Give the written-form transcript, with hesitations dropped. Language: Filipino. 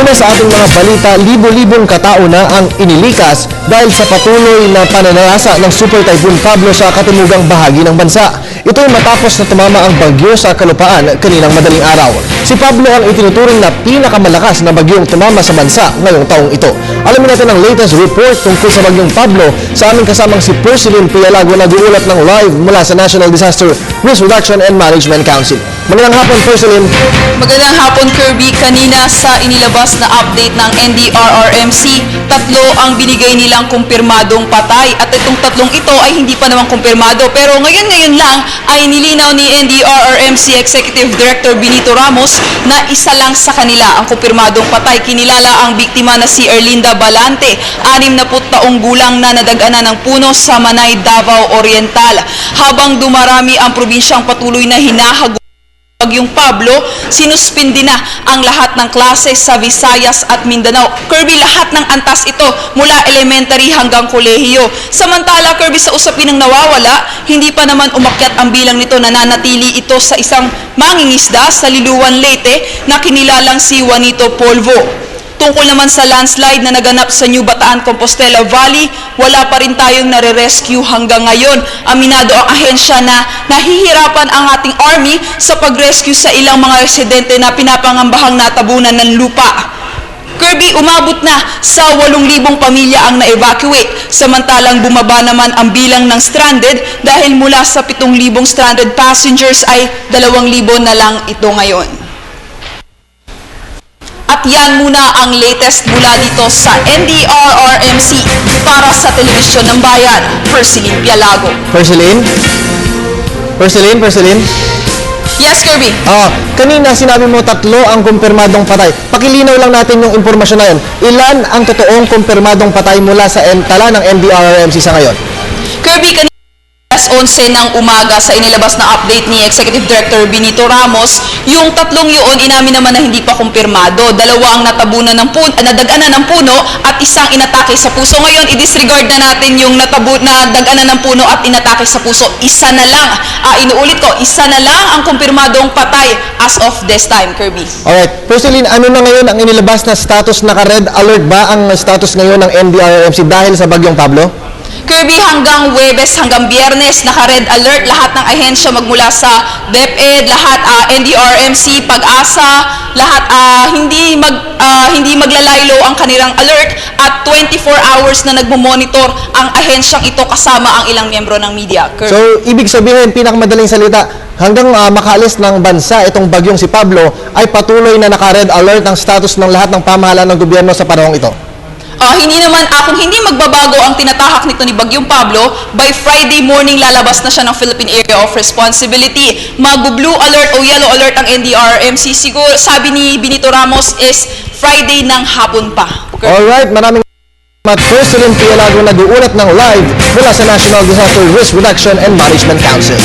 Una sa ating mga balita, libo-libong katao na ang inilikas dahil sa patuloy na pananalasa ng Super Typhoon Pablo sa katimugang bahagi ng bansa. Ito ay matapos na tumama ang bagyo sa kalupaan kaninang madaling araw. Si Pablo ang itinuturing na pinakamalakas na bagyong tumama sa bansa ngayong taong ito. Alamin natin ang latest report tungkol sa bagyong Pablo sa aming kasamang si Persilin Pialago na nag-uulat ng live mula sa National Disaster Risk Reduction and Management Council. Magandang hapon, Persilin. Magandang hapon, Kirby. Kanina sa inilabas na update ng NDRRMC, 3 ang binigay nilang kumpirmadong patay. At itong 3 ito ay hindi pa naman kumpirmado. Pero ngayon lang ay nilinaw ni NDRRMC Executive Director Benito Ramos na isa lang sa kanila ang kumpirmadong patay. Kinilala ang biktima na si Erlinda Balante, 60 taong gulang na nadaganan ng puno sa Manay, Davao Oriental. Habang dumarami ang probinsyang patuloy na hinahagulatan bagyong Pablo, sinuspindi na ang lahat ng klase sa Visayas at Mindanao. Kirby, lahat ng antas ito mula elementary hanggang kolehiyo. Samantala, Kirby, sa usapin ng nawawala, hindi pa naman umakyat ang bilang nito. Nananatili ito sa isang mangingisda sa Liluan, Leyte na kinilalang si Juanito Polvo. Tungkol naman sa landslide na naganap sa New Bataan, Compostela Valley, wala pa rin tayong nare-rescue hanggang ngayon. Aminado ang ahensya na nahihirapan ang ating army sa pag-rescue sa ilang mga residente na pinapangambahang natabunan ng lupa. Kirby, umabot na sa 8,000 pamilya ang na-evacuate. Samantalang bumaba naman ang bilang ng stranded dahil mula sa 7,000 stranded passengers ay 2,000 na lang ito ngayon. At yan muna ang latest mula dito sa NDRRMC para sa Telebisyon ng Bayan. Persilin Pialago. Persilin? Yes, Kirby. Kanina sinabi mo 3 ang kumpirmadong patay. Pakilinaw lang natin yung impormasyon na yun. Ilan ang totoong kumpirmadong patay mula sa tala ng NDRRMC sa ngayon? Kirby, kanina 11 ng umaga sa inilabas na update ni Executive Director Benito Ramos, yung 3 yun inamin naman na hindi pa kumpirmado. 2 ang natabunan ng nadaganan ng puno at 1 inatake sa puso. Ngayon, i-disregard na natin yung nadaganan ng puno at inatake sa puso. 1 na lang. Inuulit ko, 1 na lang ang kumpirmadong patay as of this time, Kirby. Alright. Persilin, ano na ngayon ang inilabas na status? Naka-red alert ba ang status ngayon ng NDRRMC dahil sa bagyong Pablo? Kirby, hanggang Huwebes, hanggang Biyernes, naka-red alert lahat ng ahensya magmula sa DepEd, lahat NDRRMC, Pag-asa, lahat hindi maglalaylo ang kanilang alert at 24 hours na nagmo-monitor ang ahensyang ito kasama ang ilang miyembro ng media. Kirby. So, ibig sabihin, pinakamadaling salita, hanggang makaalis ng bansa itong bagyong si Pablo, ay patuloy na naka-red alert ang status ng lahat ng pamahalaan ng gobyerno sa panahong ito. Kung hindi magbabago ang tinatahak nito ni Bagyong Pablo, by Friday morning lalabas na siya ng Philippine Area of Responsibility. Mag-blue alert o yellow alert ang NDRRMC. Siguro, sabi ni Benito Ramos, is Friday ng hapon pa. Alright, maraming salamat. Persilin Pialago nag-uulat ng live mula sa National Disaster Risk Reduction and Management Council.